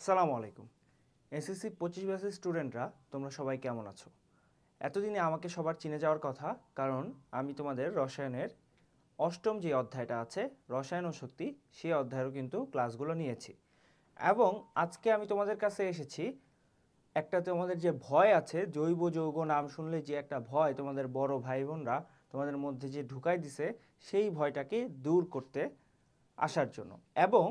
আসসালামু আলাইকুম। এসএসসি 25 ব্যাচের স্টুডেন্টরা তোমরা সবাই কেমন আছো? এতদিনে আমাকে সবার চিনে যাওয়ার কথা, কারণ আমি তোমাদের রসায়নের অষ্টম যে অধ্যায়টা আছে রসায়ন ও শক্তি, সেই অধ্যায়েরও কিন্তু ক্লাসগুলো নিয়েছি। এবং আজকে আমি তোমাদের কাছে এসেছি একটা, তোমাদের যে ভয় আছে জৈব যৌগ নাম শুনলে যে একটা ভয় তোমাদের বড় ভাই বোনরা তোমাদের মধ্যে যে ঢুকাই দিছে, সেই ভয়টাকে দূর করতে আসার জন্য। এবং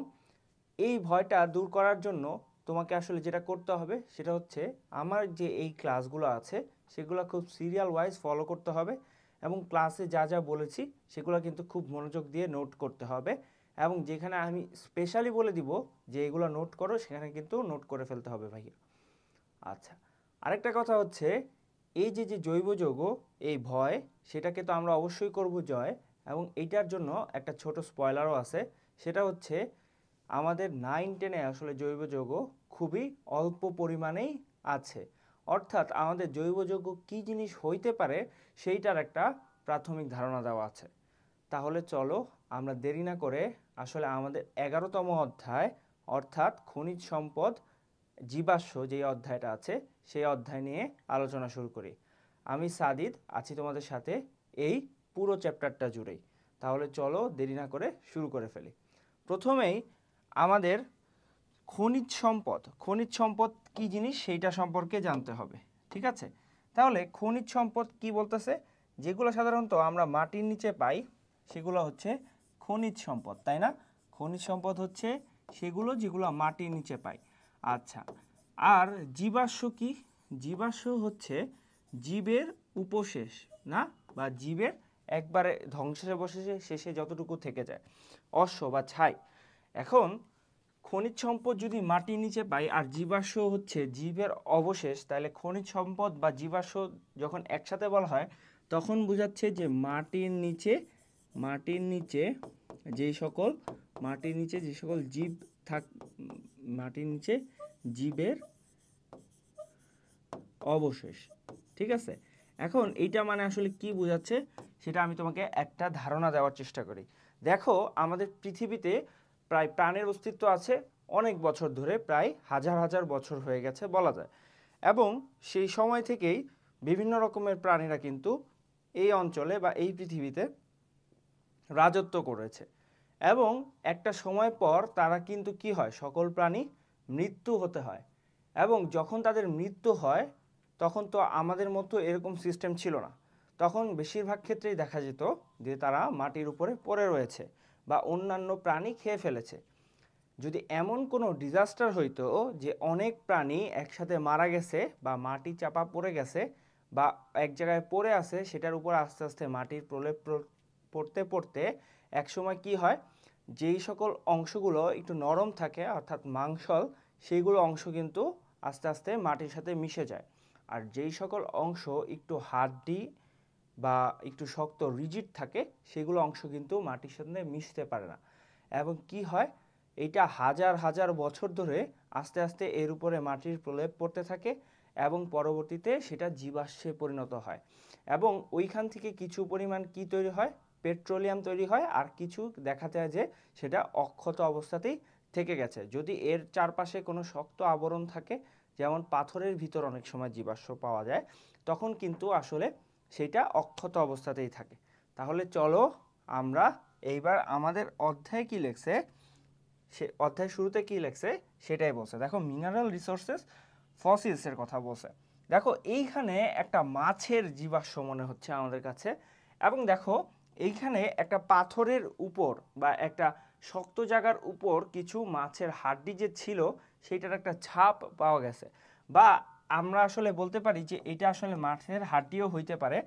এই ভয়টা দূর করার জন্য তোমাকে আসলে যেটা করতে হবে সেটা হচ্ছে আমার যে এই ক্লাসগুলো আছে সেগুলো খুব সিরিয়াল ওয়াইজ ফলো করতে হবে, এবং ক্লাসে যা যা বলেছি সেগুলো কিন্তু খুব মনোযোগ দিয়ে নোট করতে হবে। এবং যেখানে আমি স্পেশালি বলে দিব যে এগুলো নোট করো, সেখানে কিন্তু নোট করে ফেলতে হবে ভাইয়া। আচ্ছা, আরেকটা কথা হচ্ছে এই যে যে জৈব যৌগ, এই ভয়, সেটাকে তো আমরা অবশ্যই করব জয়। এবং এইটার জন্য একটা ছোট স্পয়লারও আছে, সেটা হচ্ছে আমাদের 9-10-এ আসলে জৈব যৌগ খুবই অল্প পরিমাণেই আছে। অর্থাৎ আমাদের জৈব যৌগ কী জিনিস হইতে পারে সেইটার একটা প্রাথমিক ধারণা দেওয়া আছে। তাহলে চলো আমরা দেরি না করে আসলে আমাদের 11তম অধ্যায় অর্থাৎ খনিজ সম্পদ জীবাশ্ম যেই অধ্যায়টা আছে সেই অধ্যায় নিয়ে আলোচনা শুরু করি। আমি সাদিদ আছি তোমাদের সাথে এই পুরো চ্যাপ্টারটা জুড়েই। তাহলে চলো দেরি না করে শুরু করে ফেলি। প্রথমেই আমাদের খনিজ সম্পদ কি জিনিস সেইটা সম্পর্কে জানতে হবে, ঠিক আছে? তাহলে খনিজ সম্পদ কি বলতেছে? যেগুলো সাধারণত আমরা মাটির নিচে পাই সেগুলো হচ্ছে খনিজ সম্পদ, তাই না? খনিজ সম্পদ হচ্ছে সেগুলো যেগুলো মাটির নিচে পাই। আচ্ছা, আর জীবাশ্ম কি? জীবাশ্ম হচ্ছে জীবের উপশেষ, না, বা জীবের একবারে ধ্বংসাবশেষে শেষে যতটুকু থেকে যায়, অশ্ব বা ছাই। এখন খনিজ সম্পদ যদি মাটির নিচে পাই আর জীবাশ্ম হচ্ছে জীবের অবশেষ, তাহলে খনিজ সম্পদ বা জীবাশ্ম যখন একসাথে বলা হয় তখন বোঝাচ্ছে যে মাটির নিচে যে সকল জীব থাক, মাটির নিচে জীবের অবশেষ, ঠিক আছে? এখন এইটা মানে আসলে কি বোঝাচ্ছে সেটা আমি তোমাকে একটা ধারণা দেওয়ার চেষ্টা করি। দেখো, আমাদের পৃথিবীতে প্রায় প্রাণের অস্তিত্ব আছে অনেক বছর ধরে, প্রায় হাজার হাজার বছর হয়ে গেছে বলা যায়। এবং সেই সময় থেকেই বিভিন্ন রকমের প্রাণীরা কিন্তু এই অঞ্চলে বা এই পৃথিবীতে রাজত্ব করেছে। এবং একটা সময় পর তারা কিন্তু কি হয়, সকল প্রাণী মৃত্যু হতে হয়। এবং যখন তাদের মৃত্যু হয় তখন তো আমাদের মতো এরকম সিস্টেম ছিল না। তখন বেশিরভাগ ক্ষেত্রেই দেখা যেত যে তারা মাটির উপরে পড়ে রয়েছে বা অন্যান্য প্রাণী খেয়ে ফেলেছে। যদি এমন কোনো ডিজাস্টার হইতো যে অনেক প্রাণী একসাথে মারা গেছে বা মাটি চাপা পড়ে গেছে বা এক জায়গায় পড়ে আছে, সেটার উপর আস্তে আস্তে মাটির প্রলেপ পড়তে পড়তে একসময় কি হয়, যেই সকল অংশগুলো একটু নরম থাকে অর্থাৎ মাংসল, সেইগুলো অংশ কিন্তু আস্তে আস্তে মাটির সাথে মিশে যায়। আর যেই সকল অংশ একটু হাড্ডি বা একটু শক্ত রিজিড থাকে সেগুলো অংশ কিন্তু মাটির সাথে মিশতে পারে না। এবং কি হয়, এইটা হাজার হাজার বছর ধরে আস্তে আস্তে এর উপরে মাটির প্রলেপ পড়তে থাকে এবং পরবর্তীতে সেটা জীবাশ্মে পরিণত হয়। এবং ওইখান থেকে কিছু পরিমাণ কি তৈরি হয়, পেট্রোলিয়াম তৈরি হয়, আর কিছু দেখা যায় যে সেটা অক্ষত অবস্থাতেই থেকে গেছে। যদি এর চারপাশে কোনো শক্ত আবরণ থাকে, যেমন পাথরের ভিতর অনেক সময় জীবাশ্ম পাওয়া যায়, তখন কিন্তু আসলে সেটা অক্ষত অবস্থাতেই থাকে। তাহলে চলো আমরা এইবার আমাদের অধ্যায় কি লেখছে, সে অধ্যায় শুরুতে কি লেখছে সেটাই বলছে। দেখো, মিনারেল রিসোর্সেস ফসিলসের কথা বলছে। দেখো, এইখানে একটা মাছের জীবাশ্ম মনে হচ্ছে আমাদের কাছে। এবং দেখো, এইখানে একটা পাথরের উপর বা একটা শক্ত জায়গার উপর কিছু মাছের হাড্ডি যে ছিল সেইটার একটা ছাপ পাওয়া গেছে। বা আমরা আসলে বলতে পারি যে এটা আসলে মাছের হাড্ডিও হইতে পারে।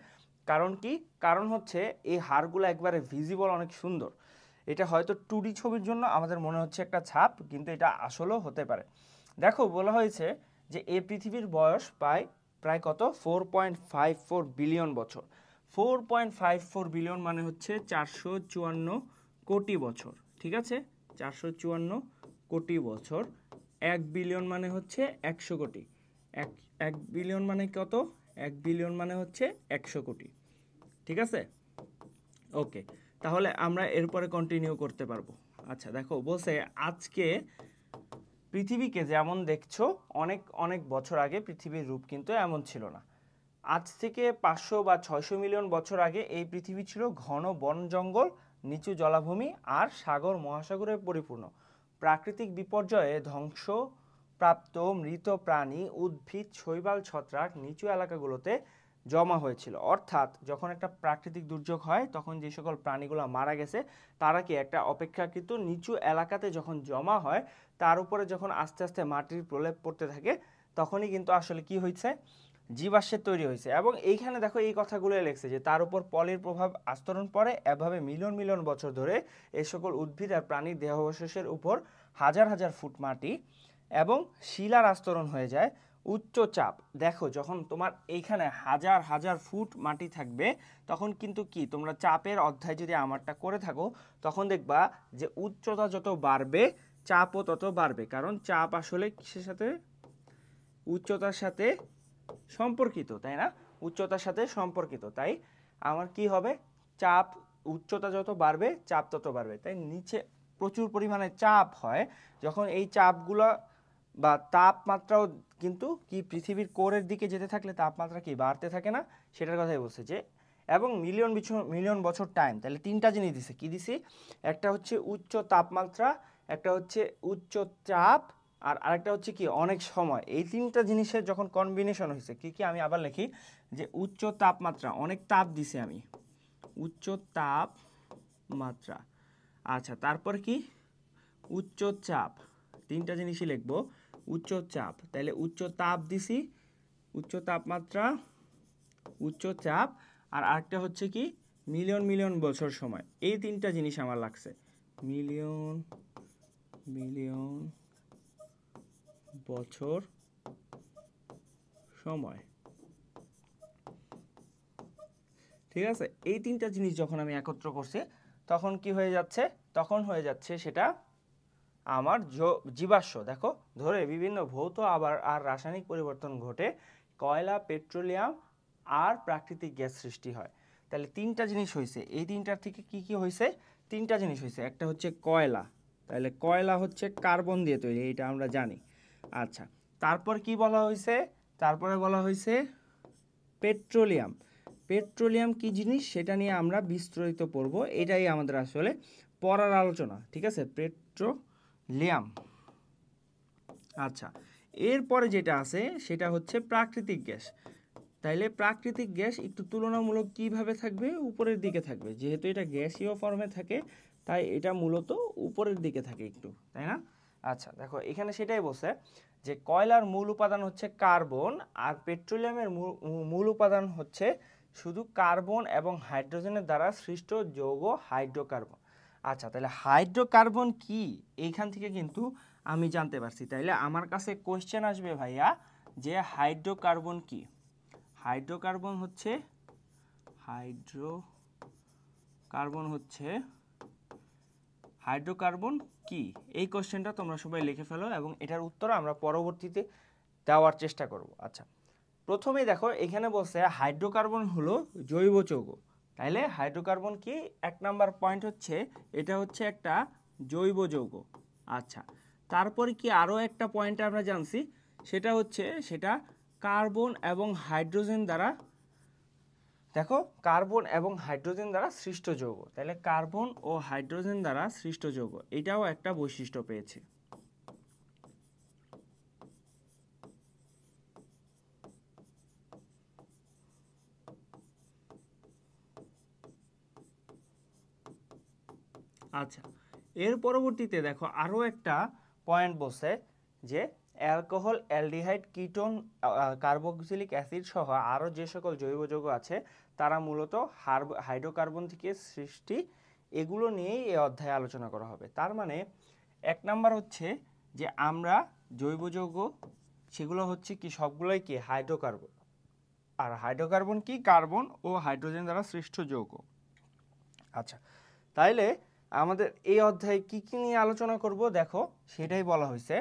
কারণ কি? কারণ হচ্ছে এই হাড়গুলো একবারে ভিজিবল, অনেক সুন্দর। এটা হয়তো 2D ছবির জন্য আমাদের মনে হচ্ছে একটা ছাপ, কিন্তু এটা আসলেও হতে পারে। দেখো, বলা হয়েছে যে এই পৃথিবীর বয়স প্রায় কত, 4.54 বিলিয়ন বছর। 4.54 বিলিয়ন মানে হচ্ছে 454 কোটি বছর, ঠিক আছে? 454 কোটি বছর। 1 বিলিয়ন মানে হচ্ছে 100 কোটি। এক বিলিয়ন মানে কত? 1 বিলিয়ন মানে হচ্ছে 100 কোটি, ঠিক আছে? ওকে, তাহলে আমরা এরপরে কন্টিনিউ করতে পারবো। আচ্ছা, দেখো বলছে আজকে পৃথিবীকে যেমন দেখছো অনেক অনেক বছর আগে পৃথিবীর রূপ কিন্তু এমন ছিল না। আজ থেকে 500 বা 600 মিলিয়ন বছর আগে এই পৃথিবী ছিল ঘন বন জঙ্গল, নিচু জলাভূমি আর সাগর মহাসাগরে পরিপূর্ণ। প্রাকৃতিক বিপর্যয়ে ধ্বংসপ্রাপ্ত মৃত প্রাণী, উদ্ভিদ, শৈবাল, ছত্রাক নিচু এলাকাগুলোতে জমা হয়েছিল। অর্থাৎ যখন একটা প্রাকৃতিক দুর্যোগ হয় তখন যে সকল প্রাণীগুলো মারা গেছে তারা কি একটা অপেক্ষাকৃত নিচু এলাকাতে যখন জমা হয়, তার উপরে যখন আস্তে আস্তে মাটির প্রলেপ পড়তে থাকে, তখনই কিন্তু আসলে কি হয়েছে, জীবাশ্মের তৈরি হয়েছে। এবং এইখানে দেখো এই কথাগুলো লেখছে যে তার উপর পলির প্রভাব আস্তরণ পড়ে, এভাবে মিলিয়ন মিলিয়ন বছর ধরে এই সকল উদ্ভিদ আর প্রাণীর দেহাবশেষের উপর হাজার হাজার ফুট মাটি এবং শিলার আস্তরণ হয়ে যায়। উচ্চ চাপ, দেখো যখন তোমার এইখানে হাজার হাজার ফুট মাটি থাকবে তখন কিন্তু কি তোমরা চাপের অধ্যায় যদি আমারটা করে থাকো তখন দেখবা যে উচ্চতা যত বাড়বে চাপও তত বাড়বে, কারণ চাপ আসলে কিসের সাথে, উচ্চতার সাথে সম্পর্কিত, তাই না? উচ্চতার সাথে সম্পর্কিত। তাই আমার কি হবে, চাপ, উচ্চতা যত বাড়বে চাপ তত বাড়বে। তাই নিচে প্রচুর পরিমাণে চাপ হয়, যখন এই চাপগুলো বা তাপমাত্রাও কিন্তু কি পৃথিবীর কোরের দিকে যেতে থাকলে তাপমাত্রা কি বাড়তে থাকে না, সেটার কথাই বলছে যে। এবং মিলিয়ন মিলিয়ন বছর টাইম, তাহলে তিনটা জিনিস দিছে, কি দিছি, একটা হচ্ছে উচ্চ তাপমাত্রা, একটা হচ্ছে উচ্চ চাপ, আর আরেকটা হচ্ছে কি অনেক সময়। এই তিনটা জিনিসের যখন কম্বিনেশন হয়েছে, কি কি আমি আবার লিখি, যে উচ্চ তাপমাত্রা, অনেক তাপ দিছে আমি, উচ্চ তাপমাত্রা। আচ্ছা, তারপর কি, উচ্চ চাপ, তিনটা জিনিসই লিখবো, উচ্চ চাপ, তাহলে উচ্চ তাপ দিছি, উচ্চ তাপমাত্রা, উচ্চ চাপ, আর আরেকটা হচ্ছে কি মিলিয়ন মিলিয়ন বছর সময়। এই তিনটা জিনিস আমার লাগছে, মিলিয়ন মিলিয়ন বছর সময়। ঠিক আছে, এই তিনটা জিনিস যখন আমি একত্র করছি তখন কি হয়ে যাচ্ছে, তখন হয়ে যাচ্ছে সেটা আমার জীবাশ্ম। দেখো ধরে বিভিন্ন ভৌত আবার আর রাসায়নিক পরিবর্তন ঘটে, কয়লা, পেট্রোলিয়াম আর প্রাকৃতিক গ্যাস সৃষ্টি হয়। তাহলে তিনটা জিনিস হয়েছে, এই তিনটার থেকে কি কি হয়েছে, তিনটা জিনিস হয়েছে। একটা হচ্ছে কয়লা, তাহলে কয়লা হচ্ছে কার্বন দিয়ে তৈরি, এটা আমরা জানি। আচ্ছা, তারপর কি বলা হয়েছে, তারপরে বলা হয়েছে পেট্রোলিয়াম। পেট্রোলিয়াম কি জিনিস সেটা নিয়ে আমরা বিস্তারিত পড়ব, এটাই আমাদের আসলে পড়ার আলোচনা। ঠিক আছে, পেট্রোলিয়াম। আচ্ছা, এরপরে যেটা আছে সেটা হচ্ছে প্রাকৃতিক গ্যাস। তাইলে প্রাকৃতিক গ্যাস একটু তুলনামূলক কিভাবে থাকবে, উপরের দিকে থাকবে, যেহেতু এটা গ্যাসীয় ফর্মে থাকে তাই এটা মূলত উপরের দিকে থাকে একটু, তাই না? আচ্ছা দেখো এখানে সেটাই বলছে যে কয়লার মূল উপাদান হচ্ছে কার্বন, আর পেট্রোলিয়ামের মূল উপাদান হচ্ছে শুধু কার্বন এবং হাইড্রোজেনের দ্বারা সৃষ্ট যৌগ হাইড্রোকার্বন। আচ্ছা, তাহলে হাইড্রোকার্বন কি এইখান থেকে কিন্তু আমি জানতে পারছি। তাইলে আমার কাছে কোশ্চেন আসবে ভাইয়া যে হাইড্রোকার্বন কি। হাইড্রোকার্বন হচ্ছে হাইড্রোকার্বন কি, এই কোশ্চেনটা তোমরা সবাই লিখে ফেলো এবং এটার উত্তর আমরা পরবর্তীতে দেওয়ার চেষ্টা করব। আচ্ছা, প্রথমেই দেখো এখানে বলছে হাইড্রোকার্বন হলো জৈব যৌগ। তাইলে হাইড্রোকার্বন কি, এক নাম্বার পয়েন্ট হচ্ছে এটা হচ্ছে একটা জৈব যৌগ। আচ্ছা, তারপরে কি আরও একটা পয়েন্ট আমরা জানছি, সেটা হচ্ছে সেটা কার্বন এবং হাইড্রোজেন দ্বারা, দেখো কার্বন এবং হাইড্রোজেন দ্বারা সৃষ্ট যৌগ। তাহলে কার্বন ও হাইড্রোজেন দ্বারা সৃষ্ট যৌগ, এটাও একটা বৈশিষ্ট্য পেয়েছে। আচ্ছা, এর পরবর্তীতে দেখো আরও একটা পয়েন্ট বলছে যে alcohol, aldehyde, ketone, carboxylic acid সহ আরও যে সকল জৈব যৌগ আছে তারা মূলত হাইড্রোকার্বন থেকে সৃষ্টি, এগুলো নিয়েই এই অধ্যায়ে আলোচনা করা হবে। তার মানে এক নাম্বার হচ্ছে যে আমরা জৈব যৌগ সেগুলো হচ্ছে কি সবগুলোই কি হাইড্রোকার্বন, আর হাইড্রোকার্বন কি কার্বন ও হাইড্রোজেন দ্বারা সৃষ্ট যৌগ। আচ্ছা, তাইলে আমাদের এই অধ্যায়ে কি কি নিয়ে আলোচনা করব, দেখো সেটাই বলা হয়েছে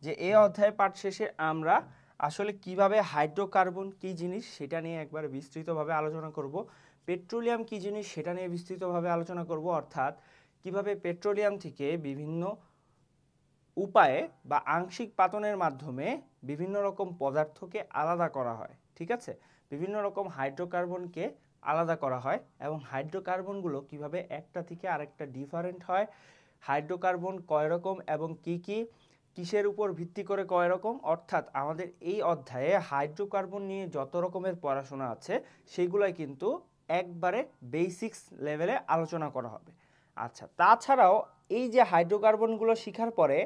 যে এই অধ্যায় পাঠ শেষে আমরা আসলে কিভাবে হাইড্রোকার্বন কি জিনিস সেটা নিয়ে একবার বিস্তৃতভাবে আলোচনা করব, পেট্রোলিয়াম কি জিনিস সেটা নিয়ে বিস্তৃতভাবে আলোচনা করব, অর্থাৎ কিভাবে পেট্রোলিয়াম থেকে বিভিন্ন উপায়ে বা আংশিক পাতনের মাধ্যমে বিভিন্ন রকম পদার্থকে আলাদা করা হয়, ঠিক আছে? বিভিন্ন রকম হাইড্রোকার্বনকে আলাদা করা হয় এবং হাইড্রোকার্বনগুলো কিভাবে একটা থেকে আরেকটা ডিফারেন্ট হয়, হাইড্রোকার্বন কয় রকম এবং কি কি, কিসের উপর ভিত্তি করে কয় রকম, অর্থাৎ আমাদের এই অধ্যায়ে হাইড্রোকার্বন নিয়ে যত রকমের পড়াশোনা আছে সেগুলাই কিন্তু একবারে বেসিক্স লেভেলে আলোচনা করা হবে। আচ্ছা, তাছাড়াও এই যে হাইড্রোকার্বনগুলো শেখার পরে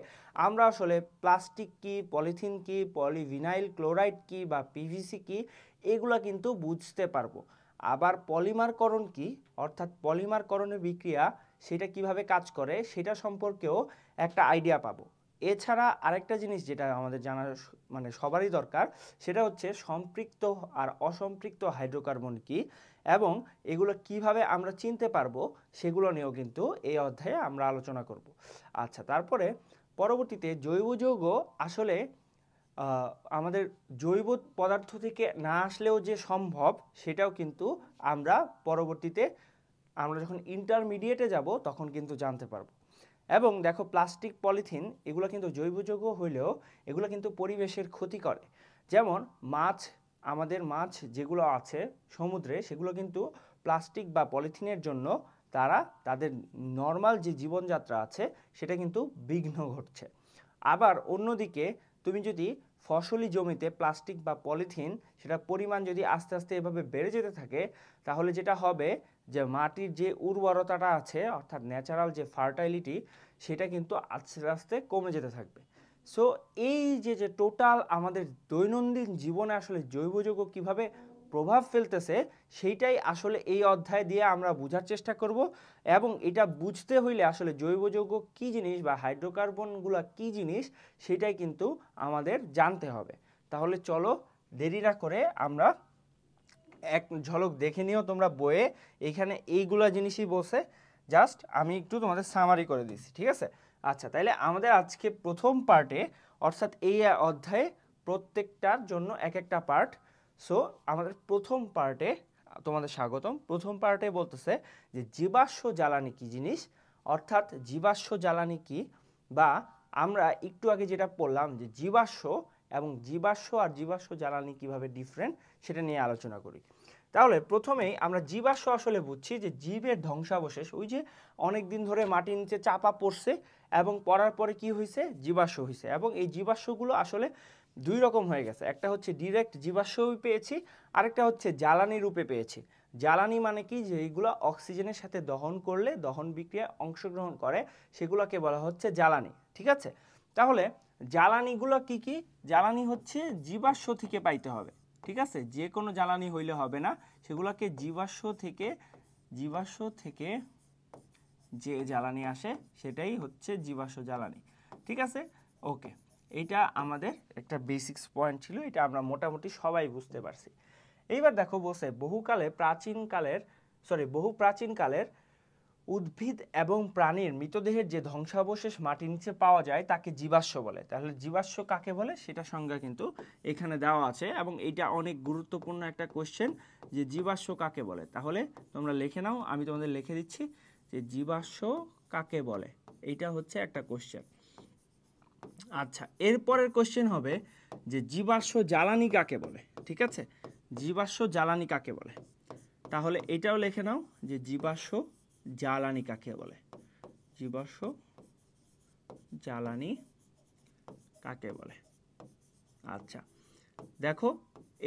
আমরা আসলে প্লাস্টিক কি, পলিথিন কি, পলিভিনাইল ক্লোরাইড কি বা পিভিসি কি, এগুলা কিন্তু বুঝতে পারবো। আবার পলিমারকরণ কি, অর্থাৎ পলিমারকরণের বিক্রিয়া সেটা কিভাবে কাজ করে সেটা সম্পর্কেও একটা আইডিয়া পাবো। এছাড়া আরেকটা জিনিস যেটা আমাদের জানা মানে সবারই দরকার, সেটা হচ্ছে সম্পৃক্ত আর অসম্পৃক্ত হাইড্রোকার্বন কি এবং এগুলো কিভাবে আমরা চিনতে পারবো সেগুলো নিয়েও কিন্তু এই অধ্যায়ে আমরা আলোচনা করব। আচ্ছা, তারপরে পরবর্তীতে জৈব যৌগ আসলে আমাদের জৈব পদার্থ থেকে না আসলেও যে সম্ভব সেটাও কিন্তু আমরা পরবর্তীতে আমরা যখন ইন্টারমিডিয়েটে যাব তখন কিন্তু জানতে পারবো। এবং দেখো, প্লাস্টিক, পলিথিন এগুলো কিন্তু জৈব যৌগ হইলেও এগুলো কিন্তু পরিবেশের ক্ষতি করে। যেমন মাছ, আমাদের মাছ যেগুলো আছে সমুদ্রে সেগুলো কিন্তু প্লাস্টিক বা পলিথিনের জন্য তারা তাদের নর্মাল যে জীবনযাত্রা আছে সেটা কিন্তু বিঘ্ন ঘটছে। আবার অন্যদিকে তুমি যদি ফসলি জমিতে প্লাস্টিক বা পলিথিন সেটা পরিমাণ যদি আস্তে আস্তে এভাবে বেড়ে যেতে থাকে, তাহলে যেটা হবে যে মাটির যে উর্বরতাটা আছে অর্থাৎ ন্যাচারাল যে ফার্টাইলিটি সেটা কিন্তু আস্তে আস্তে কমে যেতে থাকবে। সো এই যে যে টোটাল আমাদের দৈনন্দিন জীবনে আসলে জৈব যৌগ কীভাবে প্রভাব ফেলতেছে সেইটাই আসলে এই অধ্যায় দিয়ে আমরা বোঝার চেষ্টা করব। এবং এটা বুঝতে হইলে আসলে জৈব যৌগ কী জিনিস বা হাইড্রোকার্বনগুলো কী জিনিস সেটাই কিন্তু আমাদের জানতে হবে। তাহলে চলো দেরি না করে আমরা এক ঝলক দেখে নিও তোমরা বইয়ে, এখানে এইগুলা জিনিসই বসে, জাস্ট আমি একটু তোমাদের সামারি করে দিচ্ছি, ঠিক আছে? আচ্ছা, তাইলে আমাদের আজকে প্রথম পার্টে অর্থাৎ এই অধ্যায়ে প্রত্যেকটার জন্য এক একটা পার্ট। সো আমাদের প্রথম পার্টে তোমাদের স্বাগতম। প্রথম পার্টে বলতেছে যে জীবাশ্ম জ্বালানি কী জিনিস, অর্থাৎ জীবাশ্ম জ্বালানি কি, বা আমরা একটু আগে যেটা পড়লাম যে জীবাশ্ম এবং জীবাশ্ম আর জীবাশ্ম জ্বালানি কিভাবে ডিফারেন্ট সেটা নিয়ে আলোচনা করি। তাহলে প্রথমেই আমরা জীবাশ্ম আসলে বুঝছি যে জীবের ধ্বংসাবশেষ, ওই যে অনেক দিন ধরে মাটির নিচে চাপা পড়ছে এবং পড়ার পরে কি হয়েছে, জীবাশ্ম হয়েছে। এবং এই জীবাশ্মগুলো আসলে দুই রকম হয়ে গেছে, একটা হচ্ছে ডিরেক্ট জীবাশ্ম পেয়েছি, আরেকটা হচ্ছে জ্বালানি রূপে পেয়েছি। জ্বালানি মানে কি, যে এইগুলো অক্সিজেনের সাথে দহন করলে দহন বিক্রিয়ায় অংশগ্রহণ করে সেগুলোকে বলা হচ্ছে জ্বালানি, ঠিক আছে? তাহলে জ্বালানিগুলো কি কি? জ্বালানি হচ্ছে জীবাশ্ম থেকে পাইতে হবে, ঠিক আছে? যে কোনো জ্বালানি হইলে হবে না, সেগুলোকে জীবাশ্ম থেকে যে জ্বালানি আসে সেটাই হচ্ছে জীবাশ্ম জ্বালানি, ঠিক আছে? ওকে, এইটা আমাদের একটা বেসিক্স পয়েন্ট ছিল, এটা আমরা মোটামুটি সবাই বুঝতে পারছি। এইবার দেখো বসে বহু প্রাচীনকালের উদ্ভিদ এবং প্রাণীর মৃতদেহের যে ধ্বংসাবশেষ মাটির নিচে পাওয়া যায় তাকে জীবাশ্ম বলে। তাহলে জীবাশ্ম কাকে বলে সেটা সংজ্ঞা কিন্তু এখানে দেওয়া আছে এবং এটা অনেক গুরুত্বপূর্ণ একটা কোশ্চেন যে জীবাশ্ম কাকে বলে। তাহলে তোমরা লিখে নাও, আমি তোমাদের লিখে দিচ্ছি যে জীবাশ্ম কাকে বলে, এইটা হচ্ছে একটা কোশ্চেন। আচ্ছা, এরপরের কোশ্চেন হবে যে জীবাশ্ম জ্বালানি কাকে বলে, ঠিক আছে? জীবাশ্ম জ্বালানি কাকে বলে, তাহলে এটাও লিখে নাও যে জীবাশ্ম জ্বালানি কাকে বলে, জীবাশ্ম জ্বালানি কাকে বলে। আচ্ছা, দেখো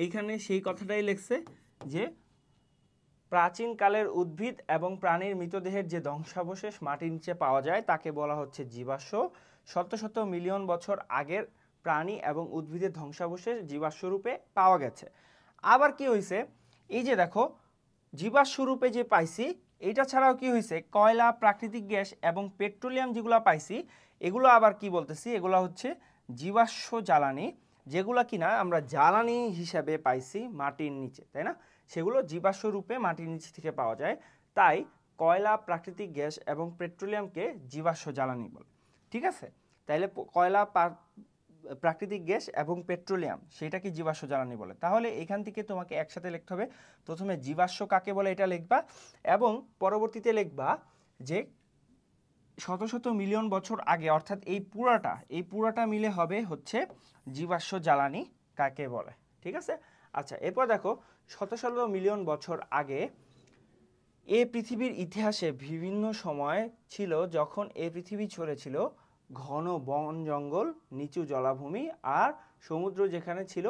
এইখানে সেই কথাটাই লিখছে যে প্রাচীনকালের উদ্ভিদ এবং প্রাণীর মৃতদেহের যে ধ্বংসাবশেষ মাটির নিচে পাওয়া যায় তাকে বলা হচ্ছে জীবাশ্ম। শত শত মিলিয়ন বছর আগের প্রাণী এবং উদ্ভিদের ধ্বংসাবশেষ জীবাশ্ম রূপে পাওয়া গেছে। আবার কি হয়েছে, এই যে দেখো জীবাশ্ম রূপে যে পাইছি, এটা ছাড়াও কি হয়েছে, কয়লা, প্রাকৃতিক গ্যাস এবং পেট্রোলিয়াম যেগুলো পাইছি এগুলো আবার কি বলতেছি, এগুলো হচ্ছে জীবাশ্ম জ্বালানি, যেগুলো কিনা আমরা জ্বালানি হিসাবে পাইছি মাটির নিচে, তাই না? সেগুলো জীবাশ্ম রূপে মাটির নিচ থেকে পাওয়া যায়, তাই কয়লা, প্রাকৃতিক গ্যাস এবং পেট্রোলিয়ামকে জীবাশ্ম জ্বালানি বলে, ঠিক আছে? তাইলে কয়লা, প্রাকৃতিক গ্যাস এবং পেট্রোলিয়াম সেটাকে জীবাশ্ম জ্বালানি বলে। তাহলে এখান থেকে তোমাকে একসাথে লিখতে হবে, প্রথমে জীবাশ্ম কাকে বলে এটা লিখবা এবং পরবর্তীতে লিখবা যে শত শত মিলিয়ন বছর আগে, অর্থাৎ এই পুরাটা মিলে হবে হচ্ছে জীবাশ্ম জ্বালানি কাকে বলে। ঠিক আছে। আচ্ছা, এরপর দেখো শত শত মিলিয়ন বছর আগে এই পৃথিবীর ইতিহাসে বিভিন্ন সময় ছিল যখন এই পৃথিবী ছড়েছিল ঘন বন জঙ্গল, নিচু জলাভূমি আর সমুদ্র, যেখানে ছিল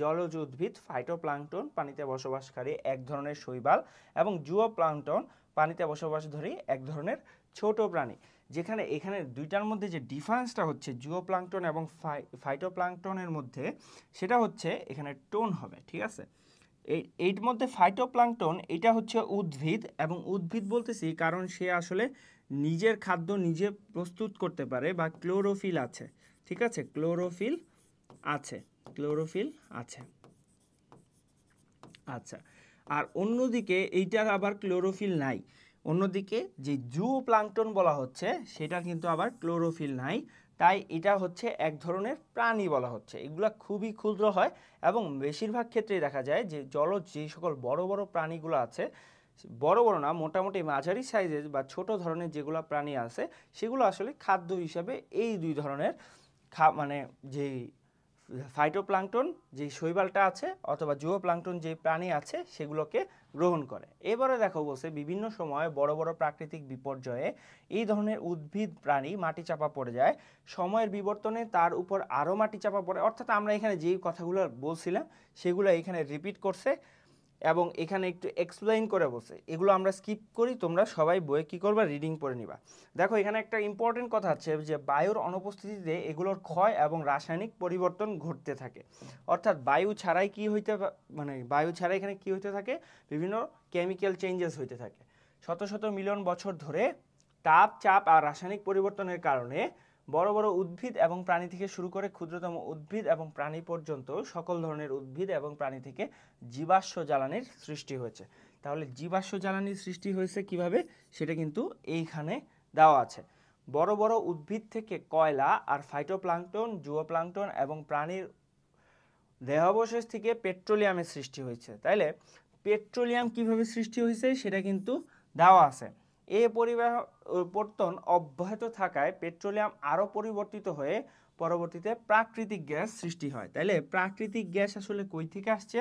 জলজ উদ্ভিদ, ফাইটোপ্লাঙ্কটন পানিতে বসবাসকারী এক ধরনের শৈবাল, এবং জুওপ্লাঙ্কটন পানিতে বসবাসকারী এক ধরনের ছোট প্রাণী। যেখানে এখানে দুইটার মধ্যে যে ডিফারেন্সটা হচ্ছে জুওপ্লাঙ্কটন এবং ফাইটোপ্লাঙ্কটনের মধ্যে, সেটা হচ্ছে এখানে টোন হবে। ঠিক আছে। এর মধ্যে ফাইটোপ্লাঙ্কটন এটা হচ্ছে উদ্ভিদ, এবং উদ্ভিদ বলতেছি কারণ সে আসলে নিজের খাদ্য নিজে প্রস্তুত করতে পারে, বা ক্লোরোফিল আছে। ঠিক আছে, ক্লোরোফিল আছে। আচ্ছা, আর অন্যদিকে এইটার আবার ক্লোরোফিল নাই। অন্যদিকে যে জুওপ্লাঙ্কটন বলা হচ্ছে সেটা কিন্তু আবার ক্লোরোফিল নাই, তাই এটা হচ্ছে এক ধরনের প্রাণী বলা হচ্ছে। এগুলা খুবই ক্ষুদ্র হয় এবং বেশিরভাগ ক্ষেত্রেই দেখা যায় যে জলজ যে সকল বড় বড় প্রাণীগুলো আছে, বড় বড় না, মোটামুটি মাঝারি সাইজের বা ছোট ধরনের যেগুলো প্রাণী আছে, সেগুলো আসলে খাদ্য হিসাবে এই দুই ধরনের মানে যেই ফাইটোপ্লাঙ্কটন যে শৈবালটা আছে অথবা জুওপ্লাঙ্কটন যে প্রাণী আছে সেগুলোকে গ্রহণ করে। এবারে দেখো বলছে বিভিন্ন সময় বড় বড় প্রাকৃতিক বিপর্যয়ে এই ধরনের উদ্ভিদ প্রাণী মাটি চাপা পড়ে যায়। সময়ের বিবর্তনে তার উপর আরও মাটি চাপা পড়ে, অর্থাৎ আমরা এখানে যেই কথাগুলো বলছিলাম সেগুলো এখানে রিপিট করছে এবং এখানে একটু এক্সপ্লেইন করে বলছে। এগুলো আমরা স্কিপ করি, তোমরা সবাই বইয়ে কী করবা, রিডিং পড়ে নিবা। দেখো এখানে একটা ইম্পর্টেন্ট কথা আছে যে বায়ুর অনুপস্থিতিতে এগুলোর ক্ষয় এবং রাসায়নিক পরিবর্তন ঘটতে থাকে। অর্থাৎ বায়ু ছাড়াই বায়ু ছাড়াই এখানে কি হইতে থাকে, বিভিন্ন কেমিক্যাল চেঞ্জেস হইতে থাকে। শত শত মিলিয়ন বছর ধরে তাপ, চাপ আর রাসায়নিক পরিবর্তনের কারণে বড় বড় উদ্ভিদ এবং প্রাণী থেকে শুরু করে ক্ষুদ্রতম উদ্ভিদ এবং প্রাণী পর্যন্ত সকল ধরনের উদ্ভিদ এবং প্রাণী থেকে জীবাশ্ম জ্বালানির সৃষ্টি হয়েছে। তাহলে জীবাশ্ম জ্বালানির সৃষ্টি হয়েছে কিভাবে, সেটা কিন্তু এইখানে দেওয়া আছে। বড় বড় উদ্ভিদ থেকে কয়লা আর ফাইটোপ্লাঙ্কটন, জুওপ্লাঙ্কটন এবং প্রাণীর দেহাবশেষ থেকে পেট্রোলিয়ামের সৃষ্টি হয়েছে। তাইলে পেট্রোলিয়াম কিভাবে সৃষ্টি হয়েছে সেটা কিন্তু দেওয়া আছে। এই পরিবর্তন অব্যাহত থাকায় পেট্রোলিয়াম আরও পরিবর্তিত হয়ে পরবর্তীতে প্রাকৃতিক গ্যাস সৃষ্টি হয়। তাইলে প্রাকৃতিক গ্যাস আসলে কই থেকে আসছে,